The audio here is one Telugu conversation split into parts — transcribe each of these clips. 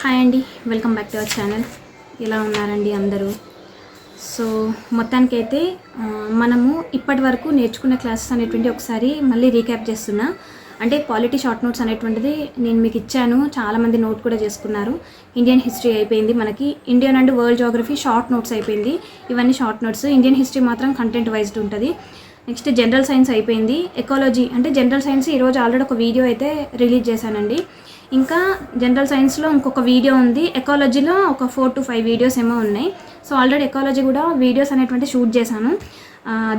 హాయ్ అండి, welcome back to our channel. ఎలా ఉన్నారండి అందరూ? సో మొత్తానికైతే మనము ఇప్పటి వరకు నేర్చుకున్న క్లాసెస్ అనేటువంటి ఒకసారి మళ్ళీ రీక్యాప్ చేస్తున్నా. అంటే పాలిటీ షార్ట్ నోట్స్ అనేటువంటిది నేను మీకు ఇచ్చాను, చాలామంది నోట్ కూడా చేసుకున్నారు. ఇండియన్ హిస్టరీ అయిపోయింది, మనకి Indian and world geography short notes అయిపోయింది. ఇవన్నీ షార్ట్ నోట్స్. ఇండియన్ హిస్టరీ మాత్రం కంటెంట్ వైజ్డ్ ఉంటుంది. నెక్స్ట్ జనరల్ సైన్స్ అయిపోయింది. ఎకాలజీ అంటే జనరల్ సైన్స్ ఈరోజు ఆల్రెడీ ఒక వీడియో అయితే రిలీజ్ చేశానండి. ఇంకా జనరల్ సైన్స్లో ఇంకొక వీడియో ఉంది. ఎకాలజీలో ఒక 4 to 5 వీడియోస్ ఏమో ఉన్నాయి. సో ఆల్రెడీ ఎకాలజీ కూడా వీడియోస్ అనేటువంటి షూట్ చేశాను.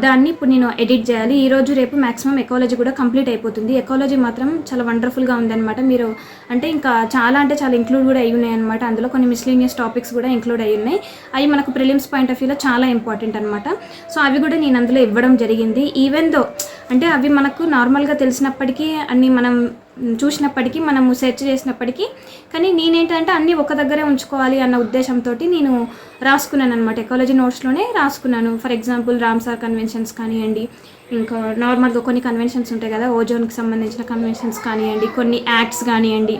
దాన్ని ఇప్పుడు నేను ఎడిట్ చేయాలి. ఈరోజు రేపు మ్యాక్సిమం ఎకాలజీ కూడా కంప్లీట్ అయిపోతుంది. ఎకాలజీ మాత్రం చాలా వండర్ఫుల్గా ఉందన్నమాట. మీరు అంటే ఇంకా చాలా ఇంక్లూడ్ కూడా అయ్యి ఉన్నాయి అనమాట. అందులో కొన్ని మిస్లీనియస్ టాపిక్స్ కూడా ఇంక్లూడ్ అయ్యి ఉన్నాయి. అవి మనకు ప్రిలిమ్స్ పాయింట్ ఆఫ్ వ్యూలో చాలా ఇంపార్టెంట్ అనమాట. సో అవి కూడా నేను అందులో ఇవ్వడం జరిగింది. ఈవెన్ దో అంటే అవి మనకు నార్మల్గా తెలిసినప్పటికీ అన్నీ మనం చూసినప్పటికీ మనము సెర్చ్ చేసినప్పటికీ కానీ నేనేంటంటే అన్నీ ఒక దగ్గరే ఉంచుకోవాలి అన్న ఉద్దేశంతో నేను రాసుకున్నాను అనమాట. ఎకాలజీ నోట్స్లోనే రాసుకున్నాను. ఫర్ ఎగ్జాంపుల్ రామ్సార్ కన్వెన్షన్స్ కానివ్వండి, ఇంకా నార్మల్గా కొన్ని కన్వెన్షన్స్ ఉంటాయి కదా, ఓజోన్కి సంబంధించిన కన్వెన్షన్స్ కానివ్వండి, కొన్ని యాక్ట్స్ కానివ్వండి,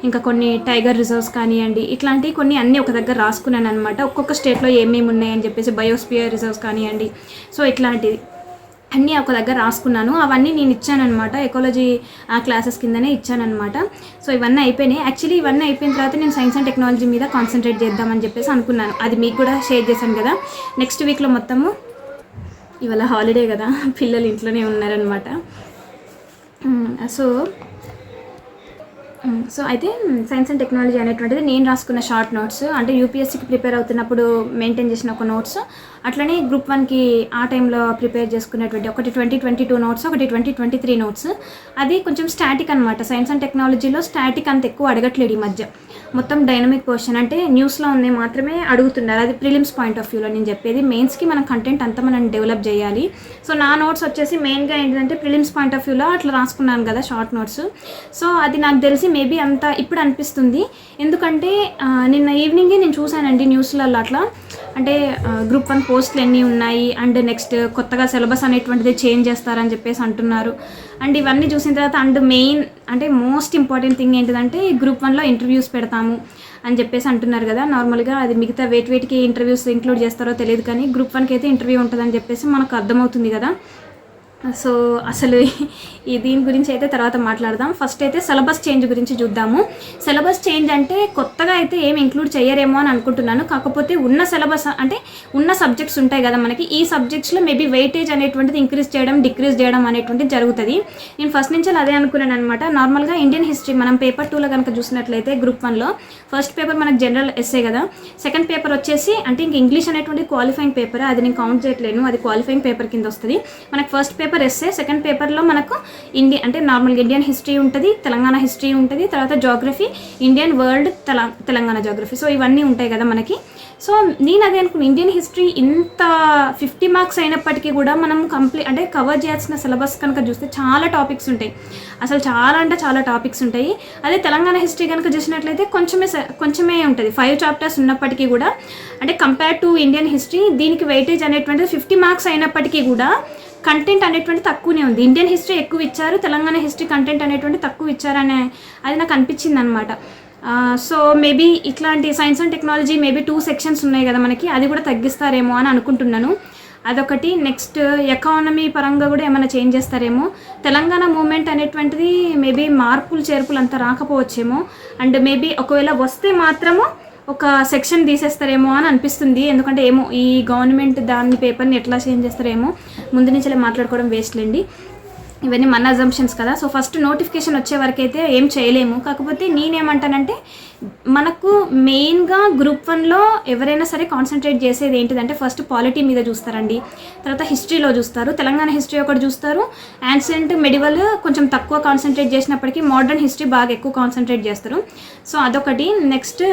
ఇంకా కొన్ని టైగర్ రిజర్వ్స్ కానివ్వండి, ఇట్లాంటివి కొన్ని అన్నీ ఒక దగ్గర రాసుకున్నాను అనమాట. ఒక్కొక్క స్టేట్లో ఏమేమి ఉన్నాయని చెప్పేసి, బయోస్పియర్ రిజర్వ్స్ కానివ్వండి, సో ఇట్లాంటివి అన్నీ ఒక దగ్గర రాసుకున్నాను. అవన్నీ నేను ఇచ్చానమాట, ఎకాలజీ క్లాసెస్ కిందనే ఇచ్చానమాట. సో ఇవన్నీ అయిపోయినాయి. యాక్చువల్లీ ఇవన్నీ అయిపోయిన తర్వాత నేను సైన్స్ అండ్ టెక్నాలజీ మీద కాన్సన్ట్రేట్ చేద్దామని చెప్పేసి అనుకున్నాను. అది మీకు కూడా షేర్ చేశాను కదా. నెక్స్ట్ వీక్లో మొత్తము ఇవాళ హాలిడే కదా, పిల్లలు ఇంట్లోనే ఉన్నారనమాట. సో అయితే సైన్స్ అండ్ టెక్నాలజీ అనేటువంటిది నేను రాసుకున్న షార్ట్ నోట్స్. అంటే యూపీఎస్సీకి ప్రిపేర్ అవుతున్నప్పుడు మెయింటైన్ చేసిన ఒక నోట్స్, అట్లనే గ్రూప్ 1కి ఆ టైంలో ప్రిపేర్ చేసుకున్నటువంటి ఒకటి 2022 నోట్స్, ఒకటి 2023 నోట్స్. అది కొంచెం స్టాటిక్ అనమాట. సైన్స్ అండ్ టెక్నాలజీలో స్టాటిక్ అంత ఎక్కువ అడగట్లేదు ఈ మధ్య. మొత్తం డైనమిక్ క్వశ్చన్, అంటే న్యూస్లో ఉన్నాయి మాత్రమే అడుగుతున్నారు. అది ప్రిలిమ్స్ పాయింట్ ఆఫ్ వ్యూలో నేను చెప్పేది. మెయిన్స్కి మనం కంటెంట్ అంతా మనం డెవలప్ చేయాలి. సో నా నోట్స్ వచ్చేసి మెయిన్గా ఏంటంటే ప్రిలిమ్స్ పాయింట్ ఆఫ్ వ్యూలో అట్లా రాసుకున్నాను కదా షార్ట్ నోట్స్. సో అది నాకు తెలిసి మేబీ అంత ఇప్పుడు అనిపిస్తుంది. ఎందుకంటే నిన్న ఈవినింగే నేను చూశానండి న్యూస్లలో అట్లా, అంటే గ్రూప్ 1 పోస్టులు ఎన్ని ఉన్నాయి, అండ్ నెక్స్ట్ కొత్తగా సిలబస్ అనేటువంటిది చేంజ్ చేస్తారని చెప్పేసి అంటున్నారు. అండ్ ఇవన్నీ చూసిన తర్వాత అండ్ మెయిన్ అంటే మోస్ట్ ఇంపార్టెంట్ థింగ్ ఏంటిదంటే గ్రూప్ 1లో ఇంటర్వ్యూస్ పెడతాము అని చెప్పేసి అంటున్నారు కదా. నార్మల్గా అది మిగతా వేటికి ఇంటర్వ్యూస్ ఇంక్లూడ్ చేస్తారో తెలియదు, కానీ గ్రూప్ 1కి అయితే ఇంటర్వ్యూ ఉంటుందని చెప్పేసి మనకు అర్థమవుతుంది కదా. సో అసలు దీని గురించి అయితే తర్వాత మాట్లాడదాం. ఫస్ట్ అయితే సిలబస్ చేంజ్ గురించి చూద్దాము. సిలబస్ చేంజ్ అంటే కొత్తగా అయితే ఏమి ఇంక్లూడ్ చేయరేమో అని అనుకుంటున్నాను. కాకపోతే ఉన్న సిలబస్ అంటే ఉన్న సబ్జెక్ట్స్ ఉంటాయి కదా మనకి, ఈ సబ్జెక్ట్స్లో మేబీ వెయిటేజ్ అనేటువంటిది ఇంక్రీజ్ చేయడం, డిక్రీజ్ చేయడం అనేటువంటిది జరుగుతుంది. నేను ఫస్ట్ నుంచి అదే అనుకున్నాను అనమాట. నార్మల్గా ఇండియన్ హిస్టరీ మనం పేపర్ 2లో కనుక చూసినట్లయితే గ్రూప్ 1లో ఫస్ట్ పేపర్ మనకు జనరల్ ఎస్సే కదా. సెకండ్ పేపర్ వచ్చేసి అంటే ఇంక ఇంగ్లీష్ అనేటువంటి క్వాలిఫైయింగ్ పేపర్, అది నేను కౌంట్ చేయట్లేను, అది క్వాలిఫైయింగ్ పేపర్ కింద వస్తుంది. మనకు ఫస్ట్ పేపర్ ఎస్సే, సెకండ్ పేపర్లో మనకు అంటే నార్మల్గా ఇండియన్ హిస్టరీ ఉంటుంది, తెలంగాణ హిస్టరీ ఉంటుంది, తర్వాత geography, Indian world, Telangana geography. So ఇవన్నీ ఉంటాయి కదా మనకి. సో నేను అదే అనుకున్నాను, ఇండియన్ హిస్టరీ ఇంత 50 మార్క్స్ అయినప్పటికీ కూడా మనం అంటే కవర్ చేయాల్సిన సిలబస్ కనుక చూస్తే చాలా టాపిక్స్ ఉంటాయి. అసలు చాలా టాపిక్స్ ఉంటాయి. అదే తెలంగాణ హిస్టరీ కనుక చూసినట్లయితే కొంచెమే ఉంటుంది. 5 చాప్టర్స్ ఉన్నప్పటికీ కూడా అంటే కంపేర్ టు ఇండియన్ హిస్టరీ దీనికి వెయిటేజ్ అనేటువంటిది 50 మార్క్స్ అయినప్పటికీ కూడా కంటెంట్ అనేటువంటి తక్కువనే ఉంది. ఇండియన్ హిస్టరీ ఎక్కువ ఇచ్చారు, తెలంగాణ హిస్టరీ కంటెంట్ అనేటువంటి తక్కువ ఇచ్చారనే అది నాకు అనిపించింది అనమాట. సో మేబీ ఇట్లాంటి science and technology maybe 2 sections ఉన్నాయి కదా మనకి, అది కూడా తగ్గిస్తారేమో అని అనుకుంటున్నాను. అదొకటి. నెక్స్ట్ ఎకానమీ పరంగా కూడా ఏమైనా చేంజ్ చేస్తారేమో. తెలంగాణ మూమెంట్ అనేటువంటిది మేబీ మార్పులు చేర్పులు అంతా రాకపోవచ్చేమో. అండ్ మేబీ ఒకవేళ వస్తే మాత్రము ఒక సెక్షన్ తీసేస్తారేమో అని అనిపిస్తుంది. ఎందుకంటే ఏమో ఈ గవర్నమెంట్ దాన్ని పేపర్ని ఎట్లా చేంజ్ చేస్తారేమో, ముందు నుంచే మాట్లాడుకోవడం వేస్ట్లేండి. ఇవన్నీ మన అజంప్షన్స్ కదా. సో ఫస్ట్ నోటిఫికేషన్ వచ్చే వరకు అయితే ఏం చేయలేము. కాకపోతే నేనేమంటానంటే మనకు మెయిన్గా గ్రూప్ 1లో ఎవరైనా సరే కాన్సన్ట్రేట్ చేసేది ఏంటిదంటే ఫస్ట్ పాలిటీ మీద చూస్తారండి, తర్వాత హిస్టరీలో చూస్తారు, తెలంగాణ హిస్టరీ ఒకటి చూస్తారు, యాన్షియంట్ మెడివల్ కొంచెం తక్కువ కాన్సన్ట్రేట్ చేసినప్పటికీ మోడర్న్ హిస్టరీ బాగా ఎక్కువ కాన్సన్ట్రేట్ చేస్తారు. సో అదొకటి. నెక్స్ట్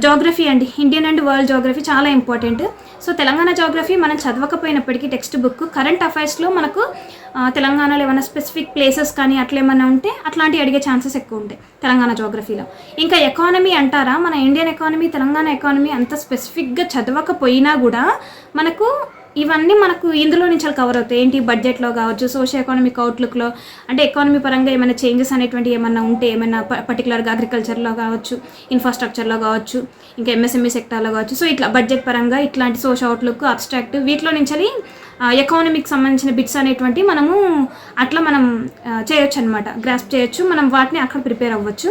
జాగ్రఫీ అండి, ఇండియన్ అండ్ వరల్డ్ జాగ్రఫీ చాలా ఇంపార్టెంట్. సో తెలంగాణ జాగ్రఫీ మనం చదవకపోయినప్పటికీ టెక్స్ట్ బుక్ కరెంట్ అఫైర్స్లో మనకు తెలంగాణలో ఏమైనా స్పెసిఫిక్ ప్లేసెస్ కానీ అట్లా ఏమైనా ఉంటే అట్లాంటివి అడిగే ఛాన్సెస్ ఎక్కువ ఉంటాయి తెలంగాణ జాగ్రఫీలో. ఇంకా ఎకానమీ అంటారా, మన ఇండియన్ ఎకానమీ తెలంగాణ ఎకానమీ అంత స్పెసిఫిక్గా చదవకపోయినా కూడా మనకు ఇవన్నీ మనకు ఇందులో నుంచి కవర్ అవుతాయి. ఏంటి బడ్జెట్లో కావచ్చు, సోషియో ఎకానమిక్ అవుట్లుక్లో, అంటే ఎకానమీ పరంగా ఏమైనా చేంజెస్ అనేటువంటి ఏమన్నా ఉంటే, ఏమైనా పర్టికులర్గా అగ్రికల్చర్లో కావచ్చు, ఇన్ఫ్రాస్ట్రక్చర్లో కావచ్చు, ఇంకా ఎంఎస్ఎంఈ సెక్టార్లో కావచ్చు. సో ఇట్లా బడ్జెట్ పరంగా ఇట్లాంటి సోషల్ అవుట్లుక్, అబ్స్ట్రాక్ట్, వీటిలో నుంచి ఎకానమీకి సంబంధించిన బిట్స్ అనేటువంటి మనము అట్లా మనం చేయొచ్చు అనమాట, గ్రాస్ప్ చేయొచ్చు, మనం వాటిని అక్కడ ప్రిపేర్ అవ్వచ్చు.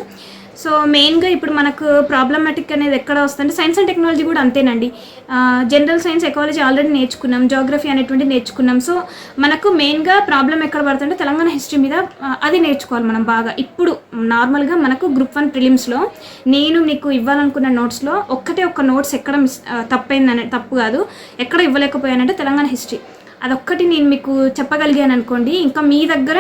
సో మెయిన్గా ఇప్పుడు మనకు ప్రాబ్లమాటిక్ అనేది ఎక్కడ వస్తుందంటే సైన్స్ అండ్ టెక్నాలజీ కూడా అంతేనండి. జనరల్ సైన్స్, ఎకాలజీ ఆల్రెడీ నేర్చుకున్నాం, జాగ్రఫీ అనేటువంటి నేర్చుకున్నాం. సో మనకు మెయిన్గా ప్రాబ్లం ఎక్కడ పడుతుంటే తెలంగాణ హిస్టరీ మీద అది నేర్చుకోవాలి మనం బాగా. ఇప్పుడు నార్మల్గా మనకు గ్రూప్ 1 ప్రిలిమ్స్లో నేను మీకు ఇవ్వాలనుకున్న నోట్స్లో ఒక్క నోట్స్ ఎక్కడ తప్పైందని, తప్పు కాదు, ఎక్కడ ఇవ్వలేకపోయానంటే తెలంగాణ హిస్టరీ. అదొక్కటి నేను మీకు చెప్పగలిగాను అనుకోండి. ఇంకా మీ దగ్గర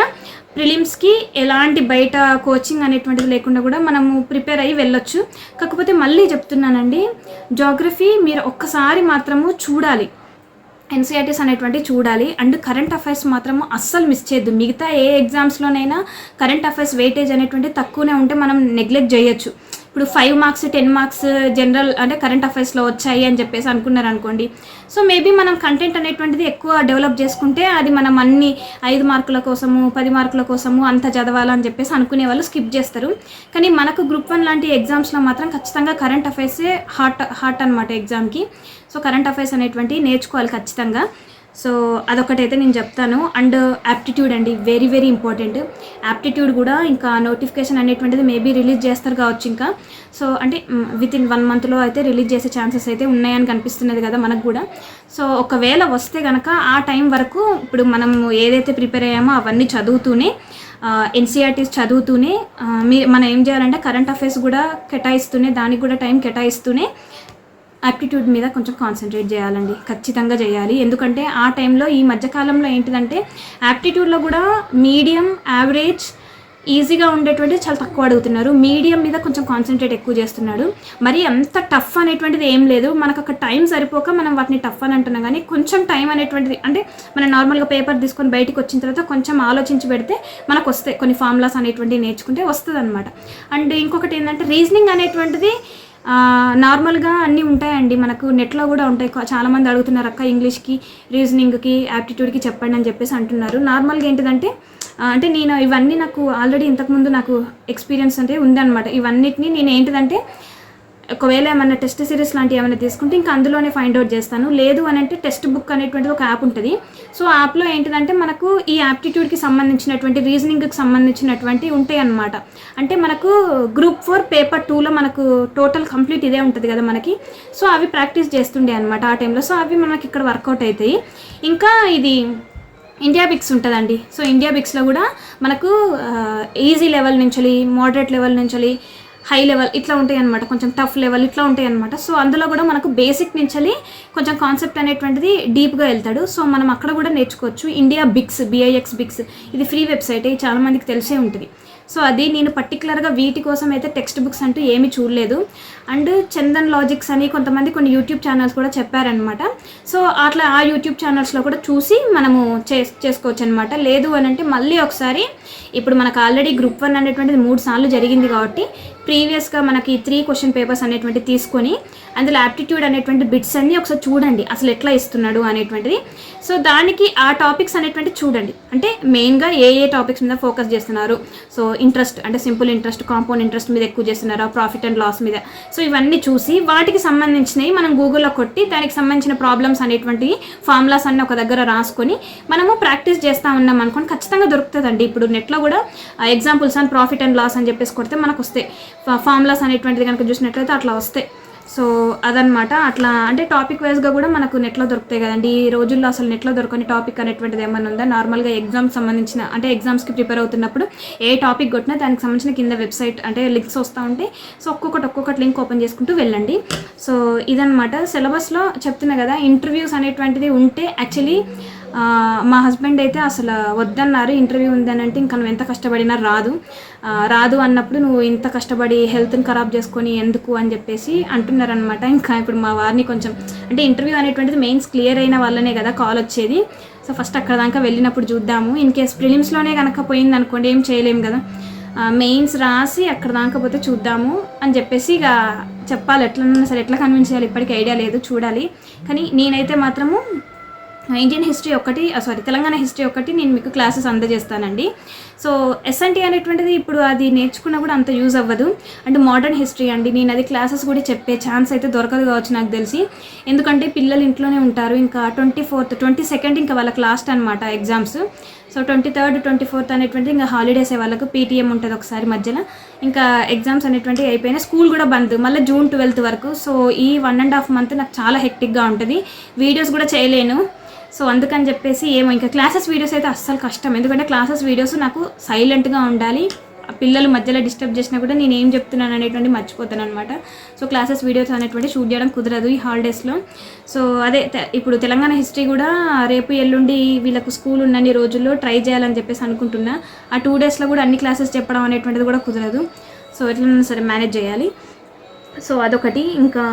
ప్రిలిమ్స్కి ఎలాంటి బయట కోచింగ్ అనేటువంటిది లేకుండా కూడా మనము ప్రిపేర్ అయ్యి వెళ్ళొచ్చు. కాకపోతే మళ్ళీ చెప్తున్నానండి, జాగ్రఫీ మీరు ఒక్కసారి మాత్రము చూడాలి, ఎన్సీఆర్టీస్ అనేటువంటివి చూడాలి. అండ్ కరెంట్ అఫైర్స్ మాత్రము అస్సలు మిస్ చేయొద్దు. మిగతా ఏ ఎగ్జామ్స్లోనైనా కరెంట్ అఫైర్స్ వెయిటేజ్ అనేటువంటిది తక్కువనే ఉంటే మనం నెగ్లెక్ట్ చేయొచ్చు. ఇప్పుడు 5 మార్క్స్ 10 మార్క్స్ జనరల్ అంటే కరెంట్ అఫైర్స్లో వచ్చాయి అని చెప్పేసి అనుకున్నారు అనుకోండి. సో మేబీ మనం కంటెంట్ అనేటువంటిది ఎక్కువ డెవలప్ చేసుకుంటే అది మనం అన్ని 5 మార్కుల కోసము 10 మార్కుల కోసము అంత చదవాలని చెప్పేసి అనుకునే వాళ్ళు స్కిప్ చేస్తారు. కానీ మనకు గ్రూప్ 1 లాంటి ఎగ్జామ్స్లో మాత్రం ఖచ్చితంగా కరెంట్ అఫైర్సే హార్ట్ అనమాట ఎగ్జామ్కి. సో కరెంట్ అఫైర్స్ అనేటువంటివి నేర్చుకోవాలి ఖచ్చితంగా. సో అదొకటైతే నేను చెప్తాను. అండ్ యాప్టిట్యూడ్ అండి, వెరీ వెరీ ఇంపార్టెంట్. యాప్టిట్యూడ్ కూడా ఇంకా నోటిఫికేషన్ అనేటువంటిది మేబీ రిలీజ్ చేస్తారు కావచ్చు ఇంకా. సో అంటే వితిన్ 1 మంత్లో అయితే రిలీజ్ చేసే ఛాన్సెస్ అయితే ఉన్నాయని కనిపిస్తున్నది కదా మనకు కూడా. సో ఒకవేళ వస్తే కనుక ఆ టైం వరకు ఇప్పుడు మనం ఏదైతే ప్రిపేర్ అయ్యామో అవన్నీ చదువుతూనే, ఎన్సీఆర్టీస్ చదువుతూనే మనం ఏం చేయాలంటే కరెంట్ అఫైర్స్ కూడా కేటాయిస్తూనే, దానికి కూడా టైం కేటాయిస్తూనే యాప్టిట్యూడ్ మీద కొంచెం కాన్సన్ట్రేట్ చేయాలండి, ఖచ్చితంగా చేయాలి. ఎందుకంటే ఆ టైంలో ఈ మధ్యకాలంలో ఏంటిదంటే యాప్టిట్యూడ్లో కూడా మీడియం, యావరేజ్, ఈజీగా ఉండేటువంటి చాలా తక్కువ అడుగుతున్నారు. మీడియం మీద కొంచెం కాన్సన్ట్రేట్ ఎక్కువ చేస్తున్నాడు. మరి అంత టఫ్ అనేటువంటిది ఏం లేదు, మనకు ఒక టైం సరిపోక మనం వాటిని టఫ్ అని అంటున్నాం. కానీ కొంచెం టైం అనేటువంటిది అంటే మనం నార్మల్గా పేపర్ తీసుకొని బయటకు వచ్చిన తర్వాత కొంచెం ఆలోచించి పెడితే మనకు వస్తాయి, కొన్ని ఫార్ములాస్ అనేటువంటివి నేర్చుకుంటే వస్తుంది అనమాట. అండ్ ఇంకొకటి ఏంటంటే రీజనింగ్ అనేటువంటిది నార్మల్గా అన్నీ ఉంటాయండి, మనకు నెట్లో కూడా ఉంటాయి. చాలామంది అడుగుతున్నారు అక్క ఇంగ్లీష్కి, రీజనింగ్కి, యాప్టిట్యూడ్కి చెప్పండి అని చెప్పేసి అంటున్నారు. నార్మల్గా ఏంటిదంటే అంటే నేను ఇవన్నీ నాకు ఆల్రెడీ ఇంతకుముందు నాకు ఎక్స్పీరియన్స్ అంటే ఉందన్నమాట. ఇవన్నిటిని నేను ఏంటిదంటే ఒకవేళ ఏమైనా టెస్ట్ సిరీస్ లాంటివి ఏమైనా తీసుకుంటే ఇంకా అందులోనే ఫైండ్ అవుట్ చేస్తాను. లేదు అని అంటే టెక్స్ట్ బుక్ అనేటువంటిది ఒక యాప్ ఉంటుంది. సో యాప్లో ఏంటిదంటే మనకు ఈ యాప్టిట్యూడ్కి సంబంధించినటువంటి, రీజనింగ్కి సంబంధించినటువంటి ఉంటాయి అన్నమాట. అంటే మనకు గ్రూప్ 4 పేపర్ 2లో మనకు టోటల్ కంప్లీట్ ఇదే ఉంటుంది కదా మనకి. సో అవి ప్రాక్టీస్ చేస్తుండే అనమాట ఆ టైంలో. సో అవి మనకి ఇక్కడ వర్కౌట్ అవుతాయి. ఇంకా ఇది ఇండియా బిక్స్ ఉంటుందండి. సో ఇండియా బిక్స్లో కూడా మనకు ఈజీ లెవెల్ నుంచి, మోడరేట్ లెవెల్ నుంచి, హై లెవెల్ ఇట్లా ఉంటాయి అనమాట, కొంచెం టఫ్ లెవెల్ ఇట్లా ఉంటాయి అనమాట. సో అందులో కూడా మనకు బేసిక్ నుంచి కొంచెం కాన్సెప్ట్ అనేటువంటిది డీప్గా వెళ్తాడు. సో మనం అక్కడ కూడా నేర్చుకోవచ్చు. ఇండియా బిక్స్, BIX బిక్స్, ఇది ఫ్రీ వెబ్సైట్, చాలామందికి తెలిసే ఉంటుంది. సో అది నేను పర్టికులర్గా వీటి కోసం అయితే టెక్స్ట్ బుక్స్ అంటూ ఏమీ చూడలేదు. అండ్ చందన్ లాజిక్స్ అని కొంతమంది కొన్ని యూట్యూబ్ ఛానల్స్ కూడా చెప్పారనమాట. సో అట్లా ఆ యూట్యూబ్ ఛానల్స్లో కూడా చూసి మనము చేసుకోవచ్చు అనమాట. లేదు అని అంటే మళ్ళీ ఒకసారి, ఇప్పుడు మనకు ఆల్రెడీ గ్రూప్ 1 అనేటువంటిది 3 సార్లు జరిగింది కాబట్టి ప్రీవియస్గా మనకి 3 క్వశ్చన్ పేపర్స్ అనేటువంటి తీసుకొని అందులో యాప్టిట్యూడ్ అనేటువంటి బిట్స్ అన్నీ ఒకసారి చూడండి, అసలు ఎట్లా ఇస్తున్నాడు అనేటువంటిది. సో దానికి ఆ టాపిక్స్ అనేటువంటి చూడండి, అంటే మెయిన్గా ఏ టాపిక్స్ మీద ఫోకస్ చేస్తున్నారు. సో ఇంట్రెస్ట్ అంటే సింపుల్ ఇంట్రెస్ట్, కాంపౌండ్ ఇంట్రెస్ట్ మీద ఎక్కువ చేస్తున్నారా, ప్రాఫిట్ అండ్ లాస్ మీద. సో ఇవన్నీ చూసి వాటికి సంబంధించినవి మనం గూగుల్లో కొట్టి దానికి సంబంధించిన ప్రాబ్లమ్స్ అనేటువంటివి, ఫార్ములాస్ అన్నీ ఒక దగ్గర రాసుకొని మనము ప్రాక్టీస్ చేస్తూ ఉన్నాం అనుకోండి, ఖచ్చితంగా దొరుకుతుందండి. ఇప్పుడు నెట్లో కూడా examples and profit and loss అని చెప్పేసి కొడితే మనకు వస్తాయి. ఫార్ములాస్ అనేటువంటిది కనుక చూసినట్లయితే అట్లా వస్తాయి. సో అదనమాట. అట్లా అంటే టాపిక్ వైజ్గా కూడా మనకు నెట్లో దొరుకుతాయి కదండి. ఈ రోజుల్లో అసలు నెట్లో దొరకని టాపిక్ అనేటువంటిది ఏమన్నా ఉందా? నార్మల్గా ఎగ్జామ్స్ సంబంధించిన, అంటే ఎగ్జామ్స్కి ప్రిపేర్ అవుతున్నప్పుడు ఏ టాపిక్ కొట్టినా దానికి సంబంధించిన కింద వెబ్సైట్ అంటే లింక్స్ వస్తూ ఉంటాయి. సో ఒక్కొక్కటి లింక్ ఓపెన్ చేసుకుంటూ వెళ్ళండి. సో ఇదనమాట. సిలబస్లో చెప్తున్నా కదా, ఇంటర్వ్యూస్ అనేటువంటిది ఉంటే యాక్చువల్లీ మా హస్బెండ్ అయితే అసలు వద్దన్నారు, ఇంటర్వ్యూ ఉందని అంటే ఇంకా నువ్వు ఎంత కష్టపడినా రాదు అన్నప్పుడు నువ్వు ఇంత కష్టపడి హెల్త్ని ఖరాబ్ చేసుకొని ఎందుకు అని చెప్పేసి అంటున్నారనమాట. ఇంకా ఇప్పుడు మా వారిని కొంచెం అంటే ఇంటర్వ్యూ అనేటువంటిది మెయిన్స్ క్లియర్ అయిన వాళ్ళనే కదా కాల్ వచ్చేది. సో ఫస్ట్ అక్కడ దాకా వెళ్ళినప్పుడు చూద్దాము. ఇన్ కేస్ ప్రిలిమ్స్లోనే కనుక పోయింది అనుకోండి, ఏం చేయలేము కదా. మెయిన్స్ రాసి అక్కడ దాకా పోతే చూద్దాము అని చెప్పేసి ఇక చెప్పాలి. ఎట్లన్నా సరే ఎట్లా కన్విన్స్ చేయాలి ఇప్పటికీ ఐడియా లేదు, చూడాలి. కానీ నేనైతే మాత్రము ఇండియన్ హిస్టరీ ఒకటి తెలంగాణ హిస్టరీ ఒకటి నేను మీకు క్లాసెస్ అందజేస్తానండి. సో ఎస్ఎన్టీ అనేటువంటిది ఇప్పుడు అది నేర్చుకున్నా కూడా అంత యూజ్ అవ్వదు. అండ్ మోడర్న్ హిస్టరీ అండి, నేను అది క్లాసెస్ కూడా చెప్పే ఛాన్స్ అయితే దొరకదు కావచ్చు నాకు తెలిసి. ఎందుకంటే పిల్లలు ఇంట్లోనే ఉంటారు. ఇంకా 24th 22nd ఇంకా వాళ్ళకి లాస్ట్ అనమాట ఎగ్జామ్స్. సో 23rd 24th అనేటువంటిది ఇంకా హాలిడేస్ వాళ్ళకు పీటీఎం ఉంటుంది ఒకసారి మధ్యలో. ఇంకా ఎగ్జామ్స్ అనేటువంటివి అయిపోయినాయి. స్కూల్ కూడా బంద్ మళ్ళీ June 12th వరకు. సో ఈ 1.5 month నాకు చాలా హెక్టిక్గా ఉంటుంది. వీడియోస్ కూడా చేయలేను. సో అందుకని చెప్పేసి ఏమో ఇంకా క్లాసెస్ వీడియోస్ అయితే అస్సలు కష్టం. ఎందుకంటే క్లాసెస్ వీడియోస్ నాకు సైలెంట్గా ఉండాలి. పిల్లలు మధ్యలో డిస్టర్బ్ చేసినా కూడా నేను ఏం చెప్తున్నాను అనేటువంటి మర్చిపోతాను అనమాట. సో క్లాసెస్ వీడియోస్ అనేటువంటి షూట్ చేయడం కుదరదు ఈ హాలిడేస్లో. సో అదే ఇప్పుడు తెలంగాణ హిస్టరీ కూడా రేపు ఎల్లుండి వీళ్ళకు స్కూల్ ఉన్నన్ని రోజుల్లో ట్రై చేయాలని చెప్పేసి అనుకుంటున్నా. ఆ 2 daysలో కూడా అన్ని క్లాసెస్ చెప్పడం అనేటువంటిది కూడా కుదరదు. సో ఎట్లన్నా సరే మేనేజ్ చేయాలి. సో అదొకటి. ఇంకా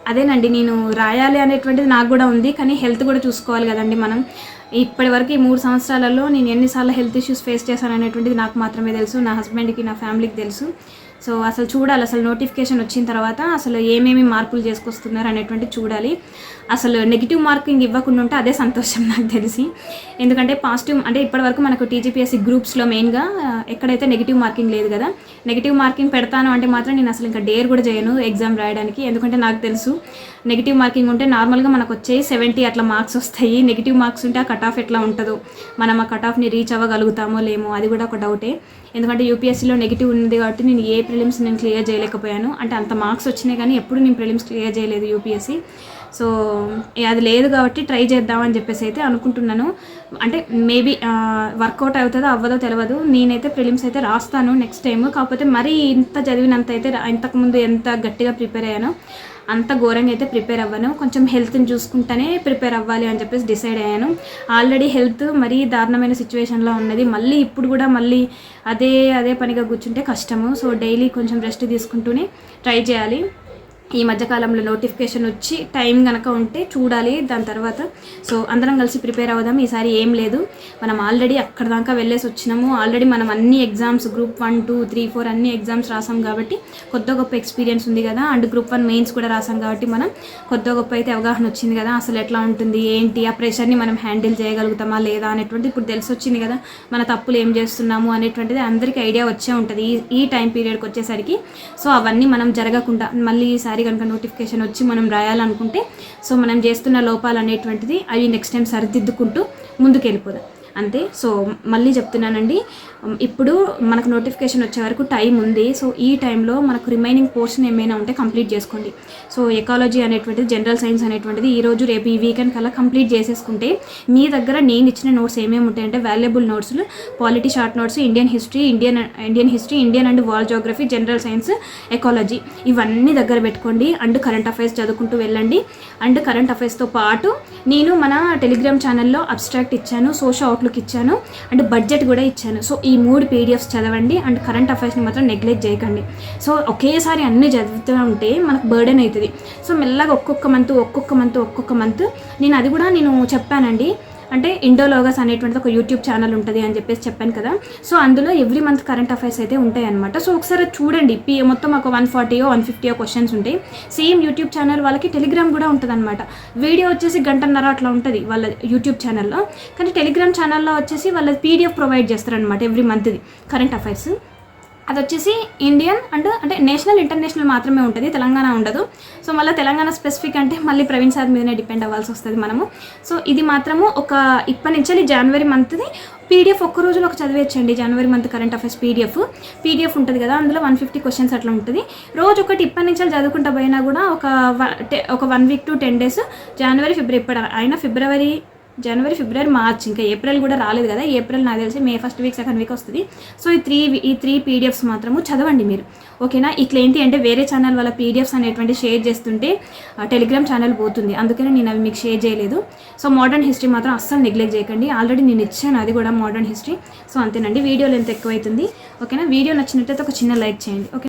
అదేనండి, నేను రాయాలి అనేటువంటిది నాకు కూడా ఉంది. కానీ హెల్త్ కూడా చూసుకోవాలి కదండి మనం. ఇప్పటి వరకు ఈ 3 సంవత్సరాలలో నేను ఎన్నిసార్లు హెల్త్ ఇష్యూస్ ఫేస్ చేశాను అనేటువంటిది నాకు మాత్రమే తెలుసు, నా హస్బెండ్కి, నా ఫ్యామిలీకి తెలుసు. సో అసలు చూడాలి, అసలు నోటిఫికేషన్ వచ్చిన తర్వాత అసలు ఏమేమి మార్పులు చేసుకొస్తున్నారు అనేటువంటిది చూడాలి. అసలు నెగిటివ్ మార్కింగ్ ఇవ్వకుండా ఉంటే అదే సంతోషం నాకు తెలిసి. ఎందుకంటే పాజిటివ్ అంటే ఇప్పటివరకు మనకు టీజీపీఎస్సీ గ్రూప్స్లో మెయిన్గా ఎక్కడైతే నెగిటివ్ మార్కింగ్ లేదు కదా. నెగిటివ్ మార్కింగ్ పెడతాను అంటే మాత్రం నేను అసలు ఇంకా డేర్ కూడా చేయను ఎగ్జామ్ రాయడానికి. ఎందుకంటే నాకు తెలుసు నెగిటివ్ మార్కింగ్ ఉంటే నార్మల్గా మనకు వచ్చేవి 70 అట్లా మార్క్స్ వస్తాయి. నెగిటివ్ మార్క్స్ ఉంటే ఆ కట్ ఆఫ్ ఎట్లా ఉంటుందో, మనం ఆ కట్ ఆఫ్ని రీచ్ అవ్వగలుగుతామో లేమో అది కూడా ఒక డౌటే. ఎందుకంటే యూపీఎస్సీలో నెగిటివ్ ఉంది కాబట్టి నేను ఏ ప్రిలిమ్స్ నేను క్లియర్ చేయలేకపోయాను. అంటే అంత మార్క్స్ వచ్చినాయి కానీ ఎప్పుడు నేను ప్రిలిమ్స్ క్లియర్ చేయలేదు యూపీఎస్సీ. సో అది లేదు కాబట్టి ట్రై చేద్దామని చెప్పేసి అయితే అనుకుంటున్నాను. అంటే మేబీ వర్కౌట్ అవుతుందో అవ్వదో తెలియదు. నేనైతే ప్రిలిమ్స్ అయితే రాస్తాను నెక్స్ట్ టైం. కాకపోతే మరీ ఇంత చదివినంత అయితే ఇంతకుముందు ఎంత గట్టిగా ప్రిపేర్ అయ్యానో అంత ఘోరంగా అయితే ప్రిపేర్ అవ్వను. కొంచెం హెల్త్ని చూసుకుంటేనే ప్రిపేర్ అవ్వాలి అని చెప్పేసి డిసైడ్ అయ్యాను. ఆల్రెడీ హెల్త్ మరీ దారుణమైన సిచ్యువేషన్లో ఉన్నది. మళ్ళీ ఇప్పుడు కూడా మళ్ళీ అదే పనిగా కూర్చుంటే కష్టము. సో డైలీ కొంచెం రెస్ట్ తీసుకుంటూనే ట్రై చేయాలి. ఈ మధ్యకాలంలో నోటిఫికేషన్ వచ్చి టైం కనుక ఉంటే చూడాలి దాని తర్వాత. సో అందరం కలిసి ప్రిపేర్ అవుదాం. ఈసారి ఏం లేదు, మనం ఆల్రెడీ అక్కడ దాకా వెళ్ళేసి వచ్చినాము. ఆల్రెడీ మనం అన్ని ఎగ్జామ్స్ గ్రూప్ 1, 2, 3, 4 అన్ని ఎగ్జామ్స్ రాసాం కాబట్టి కొద్ది గొప్ప ఎక్స్పీరియన్స్ ఉంది కదా. అండ్ గ్రూప్ 1 మెయిన్స్ కూడా రాసాం కాబట్టి మనం కొద్ది గొప్ప అయితే అవగాహన వచ్చింది కదా. అసలు ఎట్లా ఉంటుంది ఏంటి, ఆ ప్రెషర్ని మనం హ్యాండిల్ చేయగలుగుతామా లేదా అనేటువంటిది ఇప్పుడు తెలిసి వచ్చింది కదా. మన తప్పులు ఏం చేస్తున్నాము అనేటువంటిది అందరికీ ఐడియా వచ్చే ఉంటుంది ఈ టైం పీరియడ్కి వచ్చేసరికి. సో అవన్నీ మనం జరగకుండా మళ్ళీ కనుక నోటిఫికేషన్ వచ్చి మనం రాయాలనుకుంటే సో మనం చేస్తున్న లోపాలు అనేటువంటిది అవి నెక్స్ట్ టైం సరిదిద్దుకుంటూ ముందుకు వెళ్ళిపోదాం అంతే. సో మళ్ళీ చెప్తున్నానండి, ఇప్పుడు మనకు నోటిఫికేషన్ వచ్చే వరకు టైం ఉంది. సో ఈ టైంలో మనకు రిమైనింగ్ పోర్షన్ ఏమైనా ఉంటే కంప్లీట్ చేసుకోండి. సో ఎకాలజీ అనేటువంటిది, జనరల్ సైన్స్ అనేటువంటిది ఈరోజు రేపు ఈ వీకెండ్ కల్లా కంప్లీట్ చేసేసుకుంటే మీ దగ్గర నేను ఇచ్చిన నోట్స్ ఏమేమి ఉంటాయంటే వాల్యుబుల్ నోట్స్లు, polity short notes, Indian history, Indian and world geography, general science, ecology ఇవన్నీ దగ్గర పెట్టుకోండి. అండ్ కరెంట్ అఫైర్స్ చదువుకుంటూ వెళ్ళండి. అండ్ కరెంట్ అఫైర్స్తో పాటు నేను మన టెలిగ్రామ్ ఛానల్లో అబ్స్ట్రాక్ట్ ఇచ్చాను, సోషల్ అవుట్లుక్ ఇచ్చాను, అండ్ బడ్జెట్ కూడా ఇచ్చాను. సో ఈ 3 PDFs చదవండి. అండ్ కరెంట్ అఫైర్స్ని మాత్రం నెగ్లెక్ట్ చేయకండి. సో ఒకేసారి అన్నీ చదువుతూ ఉంటే మనకు బర్డెన్ అవుతుంది. సో మెల్లగా ఒక్కొక్క మంత్ నేను అది కూడా నేను చెప్పానండి. అంటే ఇండోలోగస్ అనేటువంటిది ఒక యూట్యూబ్ ఛానల్ ఉంటుంది అని చెప్పేసి చెప్పాను కదా. సో అందులో ఎవ్రీ మంత్ కరెంట్ అఫైర్స్ అయితే ఉంటాయి అనమాట. సో ఒకసారి చూడండి, మొత్తం ఒక 140 150 క్వశ్చన్స్ ఉంటాయి. సేమ్ యూట్యూబ్ ఛానల్ వాళ్ళకి టెలిగ్రామ్ కూడా ఉంటుంది అనమాట. వీడియో వచ్చేసి 1.5 గంట అట్లా ఉంటుంది వాళ్ళ యూట్యూబ్ ఛానల్లో. కానీ టెలిగ్రామ్ ఛానల్లో వచ్చేసి వాళ్ళ PDF ప్రొవైడ్ చేస్తారనమాట ఎవ్రీ మంత్ది కరెంట్ అఫైర్స్. అది వచ్చేసి ఇండియన్ అంటే నేషనల్, ఇంటర్నేషనల్ మాత్రమే ఉంటుంది, తెలంగాణ ఉండదు. సో మళ్ళీ తెలంగాణ స్పెసిఫిక్ అంటే మళ్ళీ ప్రవీణ్ సార్ మీదనే డిపెండ్ అవ్వాల్సి వస్తుంది మనము. సో ఇది మాత్రము ఇప్పటి నుంచి జనవరి మంత్ది PDF ఒక్క రోజులో ఒక చదివేచ్చండి. జనవరి మంత్ కరెంట్ అఫైర్స్ PDF ఉంటుంది కదా, అందులో 150 క్వశ్చన్స్ అట్లా ఉంటుంది. రోజు ఒకటి ఇప్పటి నుంచి చదువుకుంటా పోయినా కూడా ఒక 1 week to 10 days జనవరి, ఫిబ్రవరి, ఇప్పుడు అయినా జనవరి, ఫిబ్రవరి, మార్చ్, ఇంకా ఏప్రిల్ కూడా రాలేదు కదా. ఏప్రిల్ నాకు తెలిసి May 1st week 2nd week వస్తుంది. సో ఈ 3 PDFs మాత్రము చదవండి మీరు, ఓకేనా. ఇట్లా ఏంటి అంటే వేరే ఛానల్ వాళ్ళ PDFs అనేటువంటి షేర్ చేస్తుంటే టెలిగ్రామ్ ఛానల్ పోతుంది, అందుకని నేను అవి మీకు షేర్ చేయలేదు. సో మోడర్న్ హిస్టరీ మాత్రం అస్సలు నెగ్లెక్ట్ చేయకండి. ఆల్రెడీ నేను ఇచ్చాను అది కూడా మోడర్న్ హిస్టరీ. సో అంతేనండి, వీడియోలు ఎంత ఎక్కువైతుంది, ఓకేనా. వీడియో నచ్చినట్టయితే ఒక చిన్న లైక్ చేయండి, ఓకే.